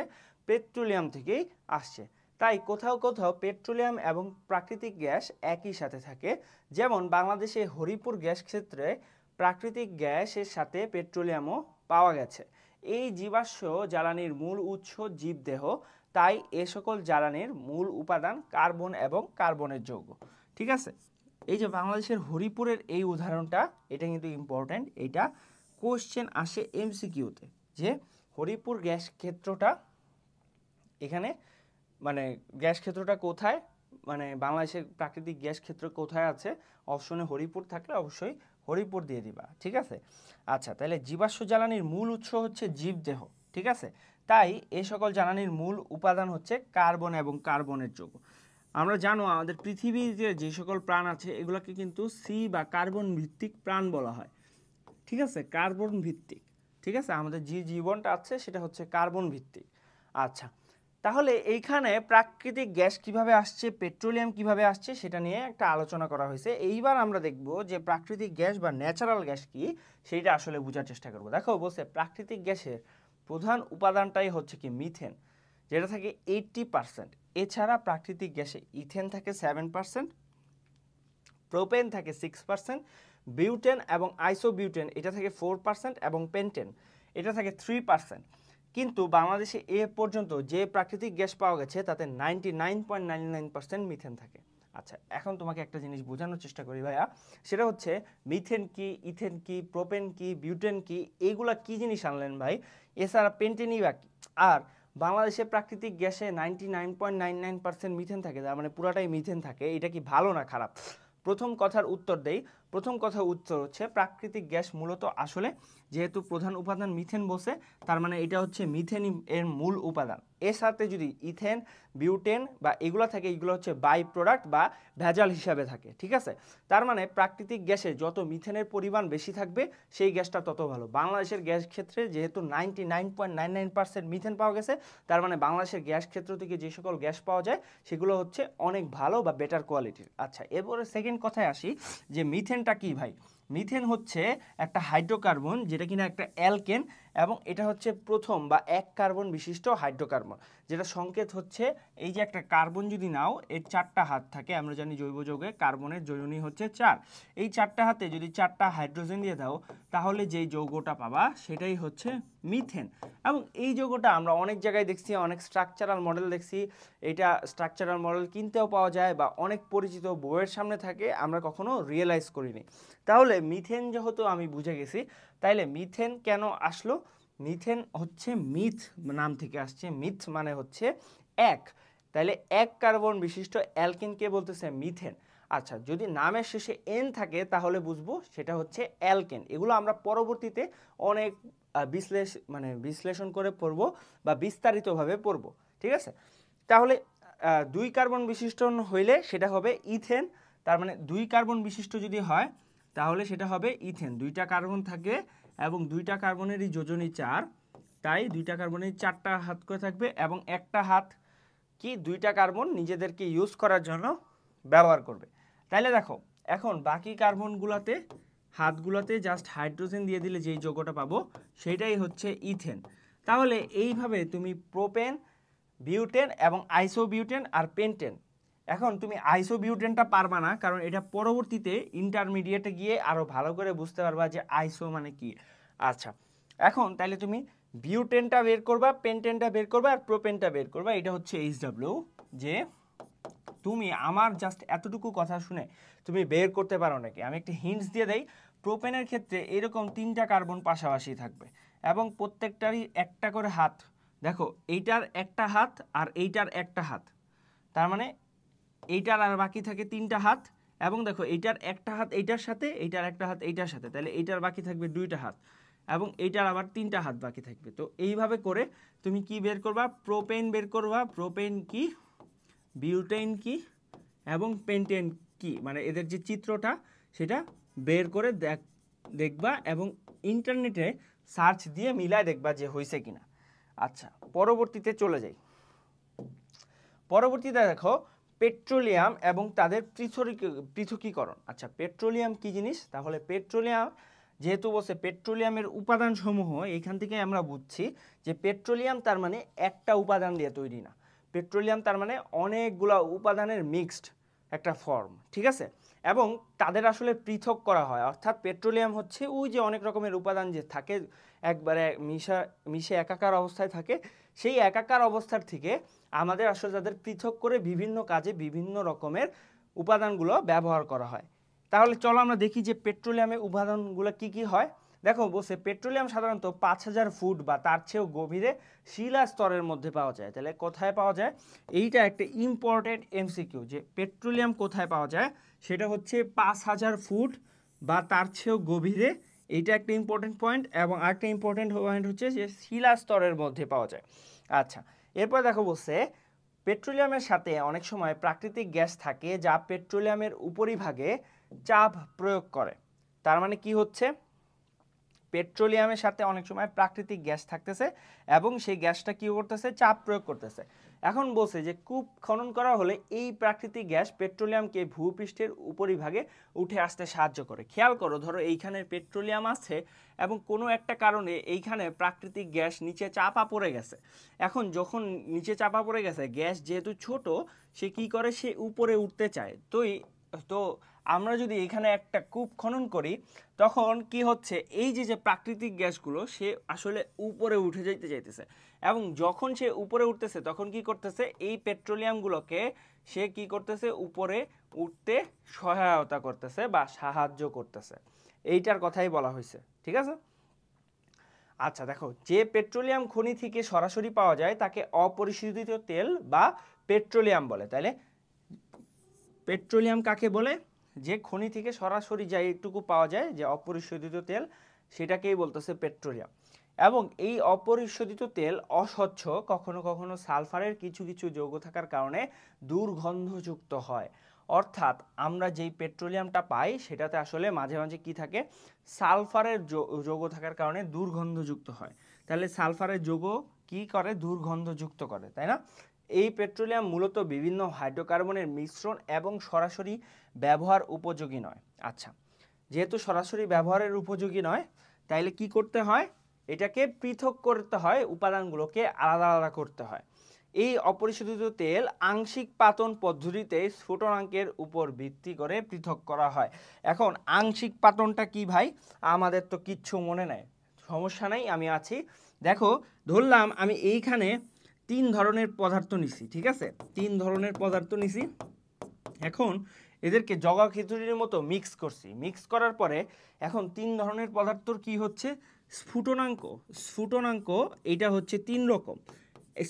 পেট্রোলিয়াম থেকেই আসছে। তাই কোথাও কোথাও পেট্রোলিয়াম এবং প্রাকৃতিক গ্যাস একই সাথে থাকে। যেমন বাংলাদেশে হরিপুর গ্যাস ক্ষেত্রে প্রাকৃতিক গ্যাসের সাথে পেট্রোলিয়ামও পাওয়া গেছে। এই জীবাশ্ম জ্বালানির মূল উৎস জীবদেহ, তাই এ সকল জ্বালানির মূল উপাদান কার্বন এবং কার্বনের যৌগ। ঠিক আছে। এই যে বাংলাদেশের হরিপুরের এই উদাহরণটা, এটা কিন্তু ইম্পর্ট্যান্ট। এটা কোশ্চেন আসে এমসিকিউতে, যে হরিপুর গ্যাস ক্ষেত্রটা এখানে গ্যাস ক্ষেত্রটা কোথায়, বাংলাদেশের প্রাকৃতিক গ্যাস ক্ষেত্র কোথায় আছে, অপশনে হরিপুর থাকলে অবশ্যই হরিপুর দিয়ে দিবা। ঠিক আছে। আচ্ছা, তাহলে জীবাশ্ম জ্বালানির মূল উৎস হচ্ছে জীবদেহ। ঠিক আছে। তাই এই সকল জ্বালানির মূল উপাদান হচ্ছে কার্বন এবং কার্বনের যৌগ। আমরা জানো আমাদের পৃথিবীর যে সকল প্রাণ আছে এগুলোকে কিন্তু সি বা কার্বন ভিত্তিক প্রাণ বলা হয়। ঠিক আছে, কার্বন ভিত্তিক। ঠিক আছে, আমাদের যে জীবনটা আছে সেটা হচ্ছে কার্বন ভিত্তিক। আচ্ছা, তাহলে এইখানে প্রাকৃতিক গ্যাস কিভাবে আসছে, পেট্রোলিয়াম কিভাবে আসছে, সেটা নিয়ে একটা আলোচনা করা হয়েছে। এইবার আমরা দেখব যে প্রাকৃতিক গ্যাস বা ন্যাচারাল গ্যাস কি, সেইটা আসলে বোঝার চেষ্টা করব। দেখো বলছে প্রাকৃতিক গ্যাসের প্রধান উপাদানটাই হচ্ছে কি মিথেন, যেটা থাকে 80%। এছাড়া প্রাকৃতিক গ্যাসে ইথেন থাকে 7%, প্রোপেন থাকে 6%, বিউটেন এবং আইসোবিউটেন এটা থাকে 4% এবং পেন্টেন এটা থাকে 3%। কিন্তু বাংলাদেশে এ পর্যন্ত যে প্রাকৃতিক গ্যাস পাওয়া গেছে তাতে 99.99% মিথেন থাকে। আচ্ছা, এখন তোমাকে একটা জিনিস বোঝানোর চেষ্টা করি ভাইয়া, সেটা হচ্ছে মিথেন কি, ইথেন কি, প্রোপেন কি, বিউটেন কি, এইগুলা কি জিনিস আনলেন ভাই, এছাড়া পেন্টেনই বা কি? আর বাংলাদেশে প্রাকৃতিক গ্যাসে 99.99% মিথেন থাকে, তার মানে পুরাটাই মিথেন থাকে। এটা কি ভালো না খারাপ? প্রথম কথার উত্তর দেই, প্রথম কথা উত্তর হচ্ছে প্রাকৃতিক গ্যাস মূলত আসলে যেহেতু প্রধান উপাদান মিথেন বসে, তার মানে এটা হচ্ছে মিথেন এর মূল উপাদান। এর সাথে যদি ইথেন, বিউটেন বা এগুলো থাকে, এগুলো হচ্ছে বাই প্রোডাক্ট বা ভেজাল হিসাবে থাকে, ঠিক আছে। তার মানে প্রাকৃতিক গ্যাসে যত মিথেনের পরিমাণ বেশি থাকবে সেই গ্যাসটা তত ভালো। বাংলাদেশের গ্যাস ক্ষেত্রে যেহেতু 99.99% মিথেন পাওয়া গেছে, তার মানে বাংলাদেশের গ্যাস ক্ষেত্র থেকে যে সকল গ্যাস পাওয়া যায় সেগুলো হচ্ছে অনেক ভালো বা বেটার কোয়ালিটির। আচ্ছা, এরপরে সেকেন্ড কথায় আসি যে মিথেনটা কি ভাই। মিথেন হচ্ছে একটা হাইড্রোকার্বন যেটা কিনা একটা অ্যালকেন, এবং এটা হচ্ছে প্রথম বা এক কার্বন বিশিষ্ট হাইড্রোকার্বন, যেটা সংকেত হচ্ছে এই যে একটা কার্বন যদি নাও, এর 4টা হাত থাকে। আমরা জানি জৈব যৌগে কার্বনের যোজনী হচ্ছে 4। এই 4টা হাতে যদি 4টা হাইড্রোজেন দিয়ে দাও, তাহলে যেই যৌগটা পাবা সেটাই হচ্ছে মিথেন। এবং এই যৌগটা আমরা অনেক জায়গায় দেখছি, অনেক স্ট্রাকচারাল মডেল দেখছি। এটা স্ট্রাকচারাল মডেল কিনতেও পাওয়া যায় বা অনেক পরিচিত বইয়ের সামনে থাকে, আমরা কখনো রিয়েলাইজ করিনি। তাহলে মিথেন যেহেতু আমি বুঝে গেছি, তাইলে মিথেন কেন আসলো? মিথেন হচ্ছে মিথ নাম থেকে আসছে, মিথ মানে হচ্ছে এক। তাইলে এক কার্বন বিশিষ্ট অ্যালকেনকে বলতেছে মিথেন। আচ্ছা, যদি নামের শেষে এন থাকে তাহলে বুঝবো সেটা হচ্ছে অ্যালকেন। এগুলো আমরা পরবর্তীতে অনেক বিশ্লেষণ করে পড়বো বা বিস্তারিতভাবে পড়বো, ঠিক আছে। তাহলে 2 কার্বন বিশিষ্ট হইলে সেটা হবে ইথেন। তার মানে 2 কার্বন বিশিষ্ট যদি হয় তাহলে সেটা হবে ইথেন। 2টা কার্বন থাকে এবং 2টা কার্বনেরই যোজনী 4, তাই 2টা কার্বনের 4টা হাত করে থাকবে এবং একটা হাত কি 2টা কার্বন নিজেদেরকে ইউজ করার জন্য ব্যবহার করবে। তাইলে দেখো এখন বাকি কার্বনগুলোতে হাতগুলোতে জাস্ট হাইড্রোজেন দিয়ে দিলে যেই যৌগটা পাবো সেটাই হচ্ছে ইথেন। তাহলে এইভাবে তুমি প্রোপেন, বিউটেন এবং আইসোবিউটেন আর পেন্টেন, এখন তুমি আইসোবিউটেনটা পারবা না, কারণ এটা পরবর্তীতে ইন্টারমিডিয়েটে গিয়ে আরও ভালো করে বুঝতে পারবা যে আইসো মানে কি। আচ্ছা, এখন তাহলে তুমি বিউটেনটা বের করবা, পেন্টেনটা বের করবা আর প্রোপেনটা বের করবা। এটা হচ্ছে এইচডব্লিউ। যে তুমি আমার জাস্ট এতটুকু কথা শুনে তুমি বের করতে পারো নাকি? আমি একটা হিন্টস দিয়ে দেই। প্রোপেনের ক্ষেত্রে এরকম 3টা কার্বন পাশাপাশি থাকবে এবং প্রত্যেকটারই একটা করে হাত। দেখো এইটার একটা হাত আর এইটার একটা হাত, তার মানে এইটার আর বাকি থাকে 3টা হাত। এবং দেখো এইটার একটা হাত এইটার সাথে, এইটার একটা হাত এইটার সাথে, তাহলে এইটার বাকি থাকবে 2টা হাত এবং এইটার আবার 3টা হাত বাকি থাকবে। তো এইভাবে করে তুমি কি বের করবা? প্রোপেন বের করবা। প্রোপেন কি, বিউটেন কি এবং পেন্টেন কি, মানে এদের যে চিত্রটা সেটা বের করে দেখবা এবং ইন্টারনেটে সার্চ দিয়ে মিলায় দেখবা যে হয়েছে কিনা। আচ্ছা, পরবর্তীতে চলে যাই। পরবর্তীতে দেখো পেট্রোলিয়াম এবং তাদের পৃথকীকরণ। আচ্ছা, পেট্রোলিয়াম কি জিনিস? তাহলে পেট্রোলিয়াম যেহেতু বলছে পেট্রোলিয়ামের উপাদান সমূহ, এইখান থেকে আমরা বুঝছি যে পেট্রোলিয়াম তার মানে একটা উপাদান দিয়ে তৈরি না। পেট্রোলিয়াম তার মানে অনেকগুলা উপাদানের মিক্সড একটা ফর্ম, ঠিক আছে। এবং তাদের আসলে পৃথক করা হয়, অর্থাৎ পেট্রোলিয়াম হচ্ছে ওই যে অনেক রকমের উপাদান যে থাকে একবারে মিশে একাকার অবস্থায় থাকে, সেই একাকার অবস্থার থেকে আমাদের আসলে তাদের পৃথক করে বিভিন্ন কাজে বিভিন্ন রকমের উপাদানগুলো ব্যবহার করা হয়। তাহলে চলো আমরা দেখি যে পেট্রোলিয়ামের উপাদানগুলো কি কি হয়। দেখো বলছে পেট্রোলিয়াম সাধারণত 5000 ফুট বা তার চেয়েও গভীরে শিলা স্তরের মধ্যে পাওয়া যায়। তাহলে কোথায় পাওয়া যায়? এইটা একটা ইম্পর্টেন্ট এমসিকিউ, যে পেট্রোলিয়াম কোথায় পাওয়া যায়। সেটা হচ্ছে 5000 ফুট বা তার চেয়েও গভীরে, এইটা একটা ইম্পর্টেন্ট পয়েন্ট। এবং আরেকটা ইম্পর্টেন্ট পয়েন্ট হচ্ছে যে শিলা স্তরের মধ্যে পাওয়া যায়। আচ্ছা, এরপর দেখো বলছে পেট্রোলিয়ামের সাথে অনেক সময় প্রাকৃতিক গ্যাস থাকে যা পেট্রোলিয়ামের উপরিভাগে চাপ প্রয়োগ করে। তার মানে কি হচ্ছে? পেট্রোলিয়ামের সাথে অনেক সময় প্রাকৃতিক গ্যাস থাকতেছে এবং সেই গ্যাসটা কি করতেছে? চাপ প্রয়োগ করতেছে। এখন বলছে যে কূপ খনন করা হলে এই প্রাকৃতিক গ্যাস পেট্রোলিয়ামকে ভূপৃষ্ঠের উপরিভাগে উঠে আসতে সাহায্য করে। খেয়াল করো, ধরো এইখানে পেট্রোলিয়াম আছে এবং কোনো একটা কারণে এইখানে প্রাকৃতিক গ্যাস নিচে চাপা পড়ে গেছে। এখন যখন নিচে চাপা পড়ে গেছে, গ্যাস যেহেতু ছোট, সে কি করে? সে উপরে উঠতে চায়। তো আমরা যদি এখানে একটা কূপ খনন করি, তখন কি হচ্ছে? এই যে প্রাকৃতিক গ্যাসগুলো সে আসলে উপরে উঠে যেতে চাইতেছে, এবং যখন সে উপরে উঠতেছে তখন কি করতেছে? এই পেট্রোলিয়ামগুলোকে সে কি করতেছে? উপরে উঠতে সহায়তা করতেছে বা সাহায্য করতেছে। এইটার কথাই বলা হয়েছে, ঠিক আছে। আচ্ছা দেখো, যে পেট্রোলিয়াম খনি থেকে সরাসরি পাওয়া যায় তাকে অপরিশোধিত তেল বা পেট্রোলিয়াম বলে। তাহলে পেট্রোলিয়াম কাকে বলে? যে খনি থেকে সরাসরি যেটুকু পাওয়া যায় যে অপরিশোধিত তেল সেটাকেই বলতেছে পেট্রোলিয়াম। এবং এই অপরিশোধিত তেল অস্বচ্ছ, কখনো কখনো সালফারের কিছু কিছু যৌগ থাকার কারণে দুর্গন্ধযুক্ত হয়। অর্থাৎ আমরা যেই পেট্রোলিয়ামটা পাই সেটাতে আসলে মাঝে মাঝে কি থাকে, সালফারের যৌগ থাকার কারণে দুর্গন্ধযুক্ত হয়। তাহলে সালফারের যৌগ কি করে, দুর্গন্ধযুক্ত করে, তাই না? এই পেট্রোলিয়াম মূলত বিভিন্ন হাইড্রোকার্বনের মিশ্রণ এবং সরাসরি ব্যবহার উপযোগী নয়। আচ্ছা, যেহেতু সরাসরি ব্যবহারের উপযোগী নয়, তাইলে কি করতে হয়, এটাকে পৃথক করতে হয়, উপাদানগুলোকে আলাদা আলাদা করতে হয়। এই অপরিশোধিত তেল আংশিক পাতন পদ্ধতিতে স্ফুটনাঙ্কের উপর ভিত্তি করে পৃথক করা হয়। এখন আংশিক পাতনটা কি ভাই, আমাদের তো কিচ্ছু মনে নাই, সমস্যা নাই, আমি আছি। দেখো, ধরলাম আমি এইখানে 3 ধরনের পদার্থ নিছি, ঠিক আছে, 3 ধরনের পদার্থ নিছি। এখন এদেরকে জগা খিচুড়ির মতো মিক্স করছি, মিক্স করার পরে এখন 3 ধরনের পদার্থর কি হচ্ছে, স্ফুটনাঙ্ক। স্ফুটনাঙ্ক এটা হচ্ছে 3 রকম,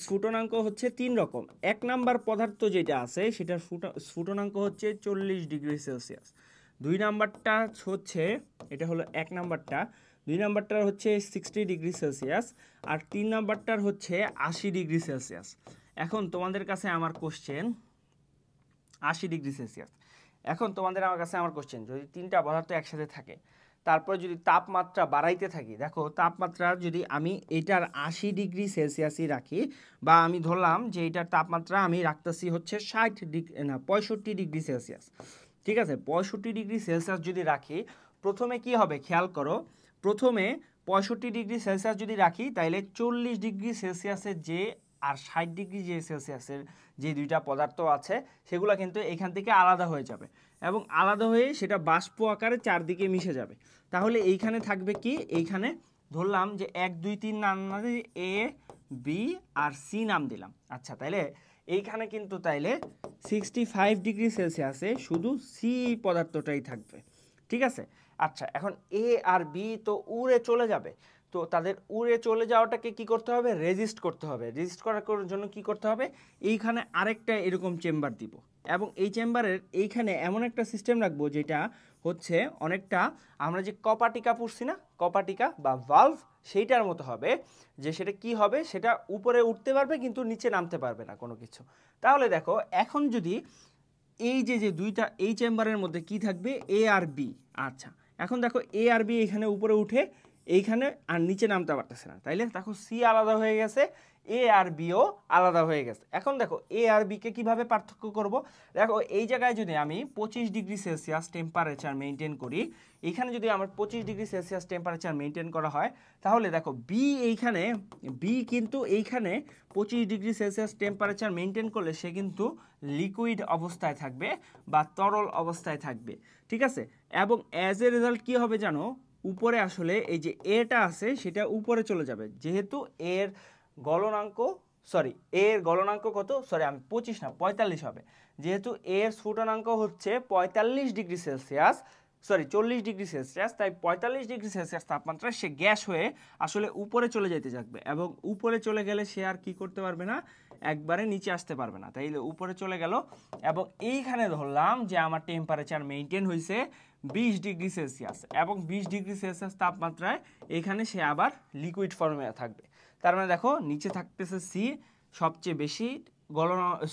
স্ফুটনাঙ্ক হচ্ছে 3 রকম। 1 নাম্বার পদার্থ যেটা আছে সেটার স্ফুটনাঙ্ক হচ্ছে 40 ডিগ্রি সেলসিয়াস। 2 নাম্বারটা হচ্ছে, এটা হলো 1 নাম্বারটা, 2 নাম্বারটার হচ্ছে 60 ডিগ্রি সেলসিয়াস, আর 3 নাম্বারটার হচ্ছে 80 ডিগ্রি সেলসিয়াস। এখন তোমাদের কাছে আমার কোশ্চেন, 80 ডিগ্রি সেলসিয়াস। এখন তোমাদের আমার কাছে আমার কোশ্চেন, যদি 3টা পদার্থ একসাথে থাকে, তারপরে যদি তাপমাত্রা বাড়াইতে থাকি, দেখো তাপমাত্রা যদি আমি এটার 80 ডিগ্রি সেলসিয়াসই রাখি, বা আমি ধরলাম যে এটার তাপমাত্রা আমি রাখতেছি হচ্ছে 65 ডিগ্রি সেলসিয়াস, ঠিক আছে, 65 ডিগ্রি সেলসিয়াস যদি রাখি, প্রথমে কি হবে খেয়াল করো, প্রথমে 65 ডিগ্রি সেলসিয়াস যদি রাখি, তাইলে 40 ডিগ্রি সেলসিয়াসের যে আর 60 ডিগ্রি যে সেলসিয়াসের যে 2টা পদার্থ আছে সেগুলো কিন্তু এখান থেকে আলাদা হয়ে যাবে, এবং আলাদা হয়ে সেটা বাষ্প আকারে চারদিকে মিশে যাবে। তাহলে এইখানে থাকবে কি, এইখানে ধরলাম যে 1 2 3 নাম, এ বি আর সি নাম দিলাম। আচ্ছা, তাইলে এইখানে কিন্তু তাইলে 65 ডিগ্রি সেলসিয়াসে শুধু সি পদার্থটাই থাকবে, ঠিক আছে। আচ্ছা, এখন এ আর বি তো উড়ে চলে যাবে, তো তাদের উড়ে চলে যাওয়াটাকে কি করতে হবে, রেজিস্ট করতে হবে। রেজিস্ট করার জন্য কি করতে হবে, এইখানে আরেকটা এরকম চেম্বার দিব, এবং এই চেম্বারের এইখানে এমন একটা সিস্টেম রাখবো যেটা হচ্ছে অনেকটা আমরা যে কপাটিকা পড়ছি না, কপাটিকা বা ভালভ, সেইটার মতো হবে, যে সেটা কি হবে, সেটা উপরে উঠতে পারবে কিন্তু নিচে নামতে পারবে না কোনো কিছু। তাহলে দেখো, এখন যদি এই যে যে 2টা এই চেম্বারের মধ্যে কি থাকবে, এ আর বি। আচ্ছা, এখন দেখো এ আর বি এখানে উপরে উঠে এইখানে আর নিচে নামতে পারতেছে না, তাইলে দেখো সি আলাদা হয়ে গেছে, এ আর বিও আলাদা হয়ে গেছে। এখন দেখো এ আর বিকে কিভাবে পার্থক্য করব, দেখো এই জায়গায় যদি আমি 25 ডিগ্রি সেলসিয়াস টেম্পারেচার মেনটেন করি, এখানে যদি আমার 25 ডিগ্রি সেলসিয়াস টেম্পারেচার মেনটেন করা হয়, তাহলে দেখো বি এইখানে, বি কিন্তু এইখানে 25 ডিগ্রি সেলসিয়াস টেম্পারেচার মেনটেন করলে সে কিন্তু লিকুইড অবস্থায় থাকবে বা তরল অবস্থায় থাকবে, ঠিক আছে। এবং অ্যাজ এ রেজাল্ট কি হবে জানো, উপরে আসলে এই যে এটা আছে সেটা উপরে চলে যাবে, যেহেতু এর গলনাঙ্ক, সরি এর গলনাঙ্ক কত, সরি আমি 25 না 45 হবে, যেহেতু এর স্ফুটনাঙ্ক হচ্ছে 45 degree Celsius, sorry 40 degree Celsius, তাই 45 ডিগ্রি সেলসিয়াস তাপমাত্রায় সে গ্যাস হয়ে আসলে উপরে চলে যেতে থাকবে, এবং উপরে চলে গেলে সে আর কি করতে পারবে না, একবারে নিচে আসতে পারবে না, তাই উপরে চলে গেল। এবং এইখানে ধরলাম যে আমার টেম্পারেচার মেনটেন হয়েছে 20 ডিগ্রি সেলসিয়াস, এবং 20 ডিগ্রি সেলসিয়াস তাপমাত্রায় এখানে সে আবার লিকুইড ফর্মে থাকবে। তার মানে দেখো নিচে থাকতেছে সি, সবচেয়ে বেশি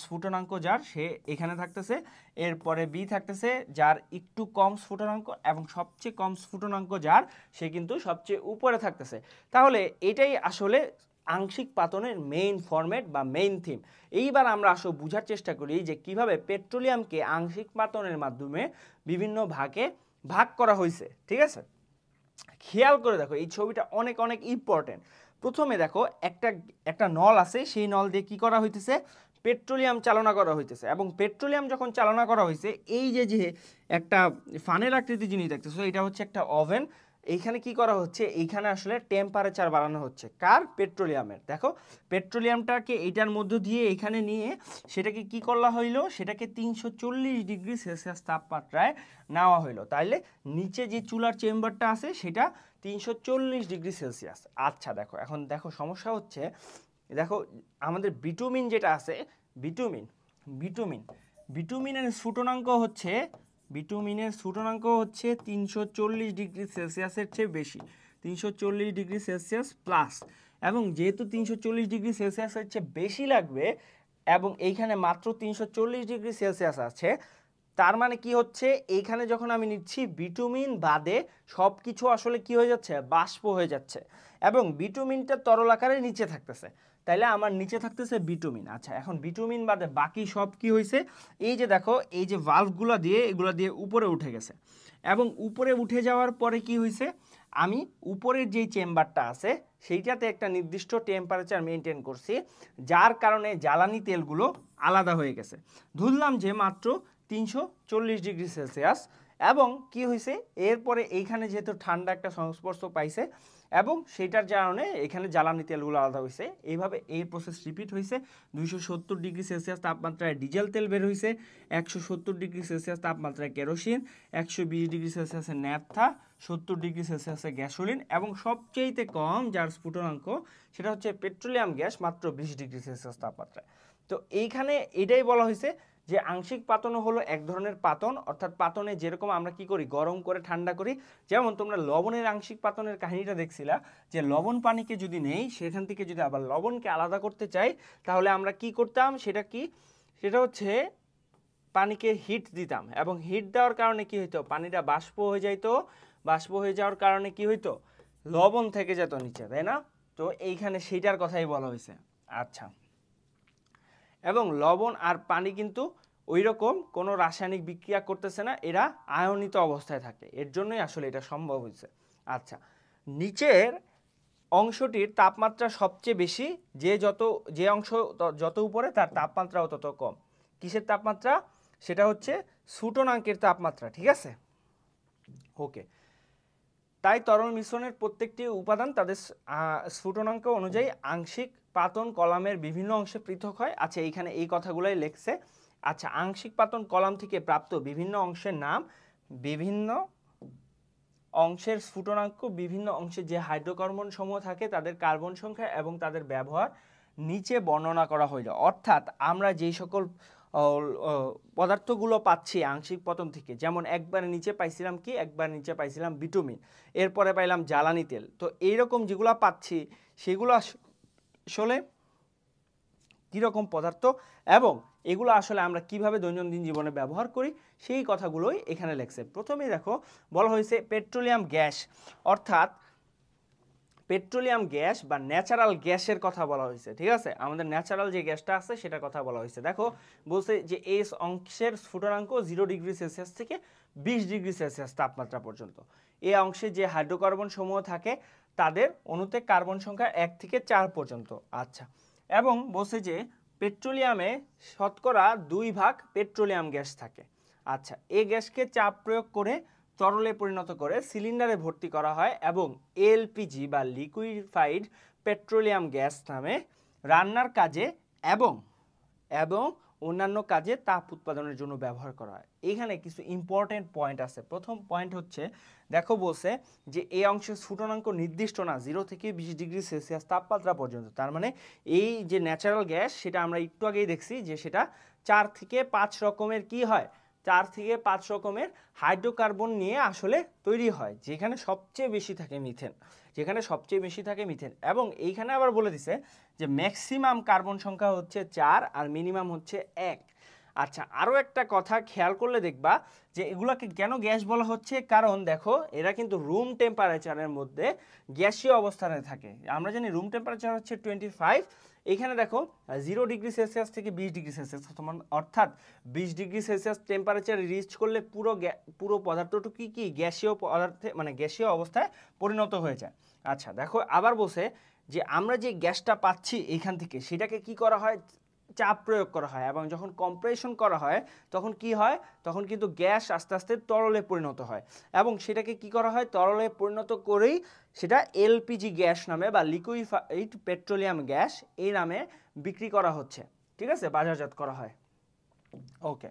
স্ফুটনাঙ্ক যার, সে এখানে থাকতেছে, এরপরে বি থাকতেছে যার একটু কম স্ফুটনাঙ্ক, এবং সবচেয়ে কম স্ফুটনাঙ্ক যার, সে কিন্তু সবচেয়ে উপরে থাকতেছে। তাহলে এটাই আসলে আংশিক পাতনের মেইন ফরম্যাট বা মেইন থিম। এইবার আমরা আসলে বোঝার চেষ্টা করি যে কিভাবে পেট্রোলিয়ামকে আংশিক পাতনের মাধ্যমে বিভিন্ন ভাগে ভাগ করা হয়েছে, ঠিক আছে। খেয়াল করে দেখো, এই ছবিটা অনেক অনেক ইম্পর্টেন্ট। প্রথমে দেখো একটা একটা নল আছে, সেই নল দিয়ে কি করা হইতেছে, পেট্রোলিয়াম চালনা করা হইতেছে, এবং পেট্রোলিয়াম যখন চালনা করা হয়েছে, এই যে যে একটা ফানেল আকৃতির জিনিস দেখতেছো, এটা হচ্ছে একটা ওভেন। এইখানে কি করা হচ্ছে, এইখানে আসলে টেম্পারেচার বাড়ানো হচ্ছে, কার, পেট্রোলিয়ামের। দেখো পেট্রোলিয়ামটাকে এইটার মধ্য দিয়ে এখানে নিয়ে সেটাকে কি করা হইলো, সেটাকে 340 ডিগ্রি সেলসিয়াস তাপমাত্রায় নেওয়া হইলো। তাইলে নিচে যে চুলার চেম্বারটা আছে সেটা 340 ডিগ্রি সেলসিয়াস। আচ্ছা দেখো, এখন দেখো সমস্যা হচ্ছে, দেখো আমাদের বিটুমিন যেটা আছে, বিটুমিনের স্ফুটনাঙ্ক হচ্ছে বিটুমিনের স্ফুটনাঙ্ক হচ্ছে 340 ডিগ্রি সেলসিয়াসের চেয়ে বেশি, 340 ডিগ্রি সেলসিয়াস প্লাস। এবং যেহেতু 340 ডিগ্রি সেলসিয়াসের চেয়ে বেশি লাগবে এবং এইখানে মাত্র 340 ডিগ্রি সেলসিয়াস আছে, তার মানে কি হচ্ছে এইখানে যখন আমি নিচ্ছি বিটুমিন বাদে সব কিছু আসলে কি হয়ে যাচ্ছে, বাষ্প হয়ে যাচ্ছে এবং বিটুমিনটা তরল আকারে নিচে থাকতেছে। তাইলে আমার নিচে থাকতেছে বিটুমিন। আচ্ছা, এখন বিটুমিন বাদে বাকি সব কি হয়েছে, এই যে দেখো এই যে ভালভগুলো দিয়ে এগুলো দিয়ে উপরে উঠে গেছে এবং উপরে উঠে যাওয়ার পরে কি হয়েছে, আমি উপরের যেই চেম্বারটা আছে সেইটাতে একটা নির্দিষ্ট টেম্পারেচার মেনটেন করছি, যার কারণে জ্বালানি তেলগুলো আলাদা হয়ে গেছে। ধরলাম যে মাত্র 340 ডিগ্রি সেলসিয়াস এবং কি হয়েছে এরপরে এইখানে যেহেতু ঠান্ডা একটা সংস্পর্শ পাইছে এবং সেইটার কারণে এখানে জ্বালানি তেলগুলো আলাদা হয়েছে। এইভাবে এই প্রসেস রিপিট হয়েছে। 270 ডিগ্রি সেলসিয়াস তাপমাত্রায় ডিজেল তেল বের হয়েছে, 170 ডিগ্রি সেলসিয়াস তাপমাত্রায় কেরোসিন, 120 ডিগ্রি সেলসিয়াসে ন্যাপথা, 70 ডিগ্রি সেলসিয়াসে গ্যাসোলিন এবং সবচেয়ে কম যার স্ফুটনাঙ্ক সেটা হচ্ছে পেট্রোলিয়াম গ্যাস, মাত্র 20 ডিগ্রি সেলসিয়াস তাপমাত্রায়। তো এইখানে এটাই বলা হয়েছে যে আংশিক পাতনও হলো এক ধরনের পাতন, অর্থাৎ পাতনে যেরকম আমরা কি করি, গরম করে ঠান্ডা করি। যেমন তোমরা লবণের আংশিক পাতনের কাহিনীটা দেখছিলা, যে লবণ পানিকে যদি নেই সেখান থেকে যদি আবার লবণকে আলাদা করতে চাই তাহলে আমরা কি করতাম, সেটা কি, সেটা হচ্ছে পানিকে হিট দিতাম এবং হিট দেওয়ার কারণে কি হইতো, পানিটা বাষ্প হয়ে যাইতো, বাষ্প হয়ে যাওয়ার কারণে কি হইতো, লবণ থেকে যেত নিচে, তাই না? তো এইখানে সেইটার কথাই বলা হয়েছে। আচ্ছা, এবং লবণ আর পানি কিন্তু ওই রকম কোনো রাসায়নিক বিক্রিয়া করতেছে না, এরা আয়নিত অবস্থায় থাকে, এর জন্যই আসলে এটা সম্ভব হয়েছে। আচ্ছা, নিচের অংশটির তাপমাত্রা সবচেয়ে বেশি, যে অংশ যত উপরে তার তাপমাত্রাও তত কম। কিসের তাপমাত্রা? সেটা হচ্ছে স্ফুটনাঙ্কের তাপমাত্রা, ঠিক আছে? ওকে, তাই তরল মিশ্রণের প্রত্যেকটি উপাদান তাদের স্ফুটনাঙ্ক অনুযায়ী আংশিক পাতন কলামের বিভিন্ন অংশে পৃথক হয়। আচ্ছা, এইখানে এই কথাগুলোই লেখছে। আচ্ছা, আংশিক পাতন কলাম থেকে প্রাপ্ত বিভিন্ন অংশের নাম, বিভিন্ন অংশের স্ফুটনাঙ্ক, বিভিন্ন অংশে যে হাইড্রোকার্বন সমূহ থাকে তাদের কার্বন সংখ্যা এবং তাদের ব্যবহার নিচে বর্ণনা করা হইল। অর্থাৎ আমরা যেই সকল পদার্থগুলো পাচ্ছি আংশিক পতন থেকে, যেমন একবার নিচে পাইছিলাম কি, একবার নিচে পাইছিলাম বিটুমিন, এরপরে পাইলাম জ্বালানি তেল। তো এইরকম যেগুলো পাচ্ছি সেগুলো আসলে কীরকম পদার্থ এবং এগুলো আসলে আমরা কিভাবে দৈনন্দিন জীবনে ব্যবহার করি সেই কথাগুলোই এখানে লেখছে। প্রথমেই দেখো বলা হয়েছে পেট্রোলিয়াম গ্যাস, অর্থাৎ পেট্রোলিয়াম গ্যাস বা ন্যাচারাল গ্যাসের কথা বলা হয়েছে, ঠিক আছে? আমাদের ন্যাচারাল যে গ্যাসটা আছে সেটার কথা বলা হয়েছে। দেখো বলছে যে এই অংশের স্ফুটনাঙ্ক 0 ডিগ্রি সেলসিয়াস থেকে 20 ডিগ্রি সেলসিয়াস তাপমাত্রা পর্যন্ত। এই অংশে যে হাইড্রোকার্বন সমূহ থাকে তাদের অণুতে কার্বন সংখ্যা 1 থেকে 4 পর্যন্ত। আচ্ছা, এবং বলছে যে পেট্রোলিয়ামে শতকরা 2 ভাগ পেট্রোলিয়াম গ্যাস থাকে। আচ্ছা, এই গ্যাসকে চাপ প্রয়োগ করে তরলে পরিণত করে সিলিন্ডারে ভর্তি করা হয় এবং এলপিজি বা লিকুইফাইড পেট্রোলিয়াম গ্যাস নামে রান্নার কাজে এবং অন্যান্য কাজে তাপ উৎপাদনের জন্য ব্যবহার করা হয়। এখানে কিছু ইম্পর্টেন্ট পয়েন্ট আছে। প্রথম পয়েন্ট হচ্ছে, দেখো বলছে যে এই অংশের স্ফুটনাঙ্ক নির্দিষ্ট না, 0 থেকে 20 ডিগ্রি সেলসিয়াস তাপমাত্রা পর্যন্ত। তার মানে এই যে ন্যাচারাল গ্যাস সেটা আমরা একটু আগেই দেখছি যে সেটা 4 থেকে 5 রকমের কি হয়, 4 থেকে 5 রকমের হাইড্রোকার্বন নিয়ে আসলে তৈরি হয়, যেখানে সবচেয়ে বেশি থাকে মিথেন, যেখানে সবচেয়ে বেশি থাকে মিথেন। এবং এইখানে আবার বলে দিছে যে ম্যাক্সিমাম কার্বন সংখ্যা হচ্ছে 4 আর মিনিমাম হচ্ছে 1। আচ্ছা, আরও একটা কথা খেয়াল করলে দেখবা যে এগুলোকে কেন গ্যাস বলা হচ্ছে, কারণ দেখো এরা কিন্তু রুম টেম্পারেচারের মধ্যে গ্যাসীয় অবস্থানে থাকে। আমরা জানি রুম টেম্পারেচার হচ্ছে 25, এইখানে দেখো 0 ডিগ্রি সেলসিয়াস থেকে 20 ডিগ্রি সেলসিয়াস, অর্থাৎ 20 ডিগ্রি সেলসিয়াস টেম্পারেচার রিচ করলে পুরো পদার্থটুকু কি গ্যাসীয় পদার্থে মানে গ্যাসীয় অবস্থায় পরিণত হয়ে যায়। আচ্ছা, দেখো আবার বলছে যে আমরা যে গ্যাসটা পাচ্ছি এইখান থেকে সেটাকে কি করা হয়, চাপ প্রয়োগ করা হয় এবং যখন কম্প্রেশন করা হয় তখন কি হয়, তখন কিন্তু গ্যাস আস্তে আস্তে তরলে পরিণত হয় এবং সেটাকে কি করা হয়, তরলে পরিণত করেই সেটা এলপিজি গ্যাস নামে বা লিকুইফাইড পেট্রোলিয়াম গ্যাস এই নামে বিক্রি করা হচ্ছে, ঠিক আছে, বাজারজাত করা হয়। ওকে,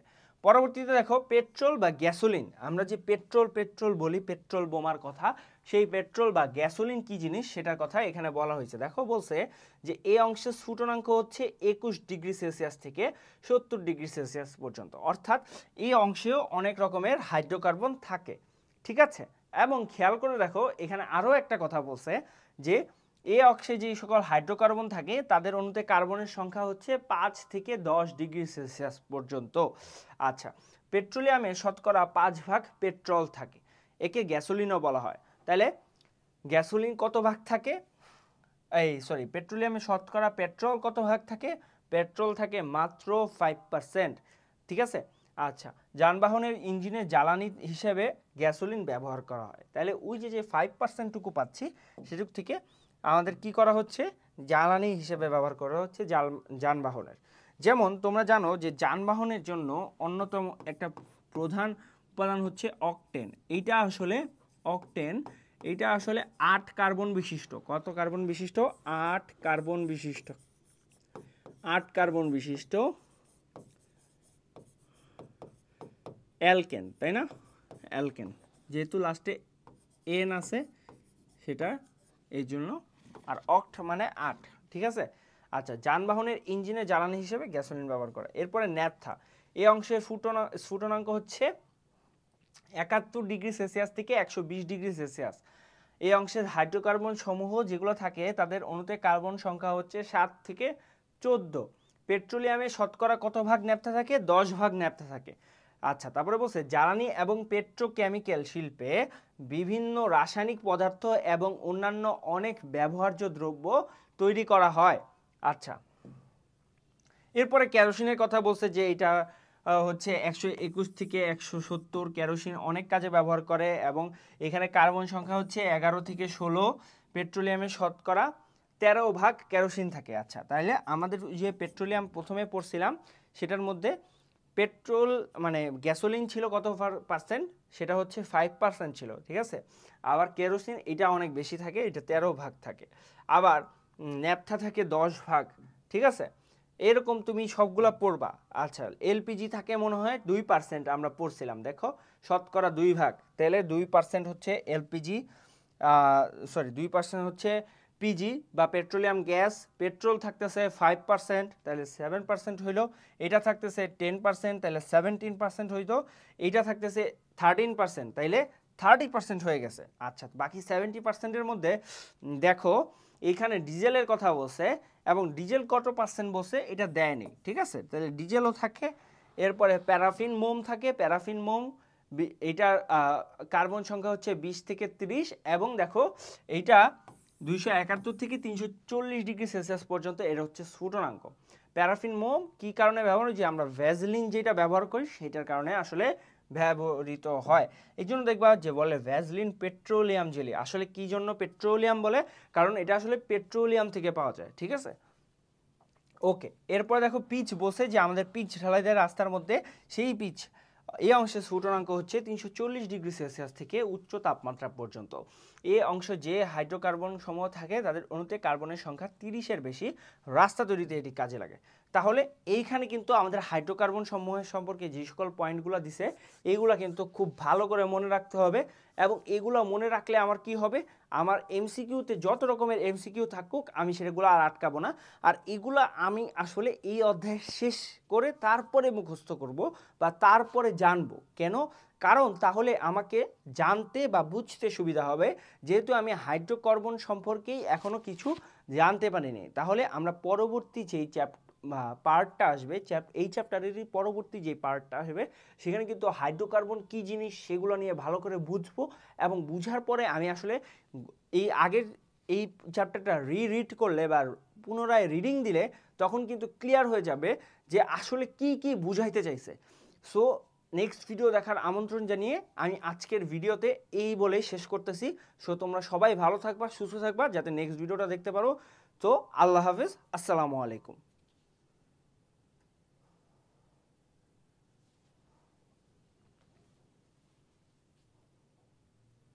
পরবর্তীতে দেখো পেট্রোল বা গ্যাসোলিন, আমরা যে পেট্রোল বলি, পেট্রোল বোমার কথা, সেই পেট্রোল বা গ্যাসোলিন কি জিনিস সেটার কথা এখানে বলা হয়েছে। দেখো বলছে যে এই অংশের স্ফুটনাঙ্ক হচ্ছে 21 ডিগ্রি সেলসিয়াস থেকে 70 ডিগ্রি সেলসিয়াস পর্যন্ত, অর্থাৎ এই অংশেও অনেক রকমের হাইড্রোকার্বন থাকে, ঠিক আছে। এবং খেয়াল করে দেখো এখানে আরও একটা কথা বলছে যে এই অংশে যে সকল হাইড্রোকার্বন থাকে তাদের অণুতে কার্বনের সংখ্যা হচ্ছে 5 থেকে 10 ডিগ্রি সেলসিয়াস পর্যন্ত। আচ্ছা, পেট্রোলিয়ামে শতকরা 5 ভাগ পেট্রোল থাকে, একে গ্যাসোলিনও বলা হয়। তাহলে গ্যাসোলিন কত ভাগ থাকে, পেট্রোলিয়ামে শতকরা পেট্রোল কত ভাগ থাকে, পেট্রোল থাকে মাত্র 5%, ঠিক আছে। আচ্ছা, যানবাহনের ইঞ্জিনের জ্বালানি হিসেবে গ্যাসোলিন ব্যবহার করা হয়। তাহলে ওই যে 5%টুকু পাচ্ছি সেটুক থেকে আমাদের কি করা হচ্ছে, জ্বালানি হিসেবে ব্যবহার করা হচ্ছে যানবাহনের। যেমন তোমরা জানো যে যানবাহনের জন্য অন্যতম একটা প্রধান উপাদান হচ্ছে অকটেন। এইটা আসলে অকটেন, এইটা আসলে 8 কার্বন বিশিষ্ট, কত কার্বন বিশিষ্ট, 8 কার্বন বিশিষ্ট, 8 কার্বন বিশিষ্ট অ্যালকেন, তাই না, অ্যালকেন, যেহেতু লাস্টে এন আছে সেটা এই জন্য, আর অক্ট মানে 8, ঠিক আছে। আচ্ছা, যানবাহনের ইঞ্জিনে জ্বালানি হিসেবে গ্যাসোলিন ব্যবহার করে। এরপরে ন্যাপথা, এই অংশের স্ফুটনাঙ্ক হচ্ছে 71 ডিগ্রি সেলসিয়াস থেকে 120 ডিগ্রি সেলসিয়াস। এই অংশের হাইড্রোকার্বন সমূহ যেগুলো থাকে তাদের অণুতে কার্বন সংখ্যা হচ্ছে 7 থেকে 14। পেট্রোলিয়ামে শতকরা কত ভাগ ন্যাপথা থাকে, 10 ভাগ ন্যাপথা থাকে। আচ্ছা, তারপরে বলছে জ্বালানি এবং পেট্রোকেমিক্যাল শিল্পে বিভিন্ন রাসায়নিক পদার্থ এবং অন্যান্য অনেক ব্যবহার্য দ্রব্য তৈরি করা হয়। আচ্ছা, এরপরে কেরোসিনের কথা বলছে যে এটা হচ্ছে 121 থেকে 170, কেরোসিন অনেক কাজে ব্যবহার করে এবং এখানে কার্বন সংখ্যা হচ্ছে 11 থেকে 16, পেট্রোলিয়ামের শতকরা 13 ভাগ কেরোসিন থাকে। আচ্ছা, তাহলে আমাদের যে পেট্রোলিয়াম প্রথমে পড়ছিলাম সেটার মধ্যে পেট্রোল মানে গ্যাসোলিন ছিল কত পার্সেন্ট, সেটা হচ্ছে 5% ছিল, ঠিক আছে। আবার কেরোসিন এটা অনেক বেশি থাকে, এটা 13 ভাগ থাকে। আবার ন্যাপথা থাকে 10 ভাগ, ঠিক আছে। এরকম তুমি সবগুলা পড়বা। আচ্ছা, এলপিজি থাকে মনে হয় 2%, আমরা পড়ছিলাম, দেখো শতকরা 2 ভাগ, তাহলে 2% হচ্ছে এলপিজি, 2% হচ্ছে পিজি বা পেট্রোলিয়াম গ্যাস। পেট্রোল থাকতেছে 5%, তাহলে 7% হইল। এটা থাকতেছে 10%, তাহলে 17% হইতো। এইটা থাকতেছে 13%, তাইলে 30% হয়ে গেছে। আচ্ছা, বাকি 70%-এর মধ্যে দেখো এইখানে ডিজেলের কথা বলছে এবং ডিজেল কত পার্সেন্ট বলছে এটা দেয়নি, ঠিক আছে। তাহলে ডিজেলও থাকে। এরপরে প্যারাফিন মোম থাকে, প্যারাফিন মোম এইটার কার্বন সংখ্যা হচ্ছে 20 থেকে 30 এবং দেখো এইটা 271 থেকে 340 ডিগ্রি সেলসিয়াস পর্যন্ত এর হচ্ছে স্ফুটনাঙ্ক। প্যারাফিন মোম কি কারণে ব্যবহার হয়, যে আমরা ভ্যাজলিন যেটা ব্যবহার করি সেটার কারণে আসলে ব্যবহৃত হয়। এই জন্য দেখবা যে বলে ভ্যাজলিন পেট্রোলিয়াম জেলি, আসলে কি জন্য পেট্রোলিয়াম বলে, কারণ এটা আসলে পেট্রোলিয়াম থেকে পাওয়া যায়, ঠিক আছে। ওকে, এরপরে দেখো পিচ বসে যে আমাদের পিচ ঢালাই দেয় রাস্তার মধ্যে, সেই পিচ এই অংশের স্ফুটনাঙ্ক হচ্ছে 340 ডিগ্রি সেলসিয়াস থেকে উচ্চ তাপমাত্রা পর্যন্ত। এই অংশ যে হাইড্রোকার্বন সমূহ থাকে তাদের অণুতে কার্বনের সংখ্যা 30-এর বেশি, রাস্তা তৈরিতে এটি কাজে লাগে। তাহলে এইখানে কিন্তু আমাদের হাইড্রোকার্বন সমূহের সম্পর্কে যে সকল পয়েন্টগুলো দিছে এইগুলো কিন্তু খুব ভালো করে মনে রাখতে হবে এবং এগুলো মনে রাখলে আমার কি হবে, আমার এমসিকিউতে যত রকমের এমসিকিউ থাকুক আমি সেগুলো আর আটকাবো না, আর এগুলো আমি আসলে এই অধ্যায় শেষ করে তারপরে মুখস্থ করব বা তারপরে জানবো। কেন? কারণ তাহলে আমাকে জানতে বা বুঝতে সুবিধা হবে, যেহেতু আমি হাইড্রোকার্বন সম্পর্কেই এখনও কিছু জানতে পারিনি। তাহলে আমরা পরবর্তী যেই পার্টটা আসবে, এই চ্যাপ্টারেরই পরবর্তী যে পার্টটা আসবে সেখানে কিন্তু হাইড্রোকার্বন কি জিনিস সেগুলো নিয়ে ভালো করে বুঝবো এবং বুঝার পরে আমি আসলে এই আগের এই চ্যাপ্টারটা রিড করলে বা পুনরায় রিডিং দিলে তখন কিন্তু ক্লিয়ার হয়ে যাবে যে আসলে কি কি বুঝাইতে চাইছে। সো নেক্সট ভিডিও দেখার আমন্ত্রণ জানিয়ে আমি আজকের ভিডিওতে এই বলেই শেষ করতেছি। সো তোমরা সবাই ভালো থাকবা, সুস্থ থাকবা, যাতে নেক্সট ভিডিওটা দেখতে পারো। তো আল্লাহ হাফেজ, আসসালামু আলাইকুম।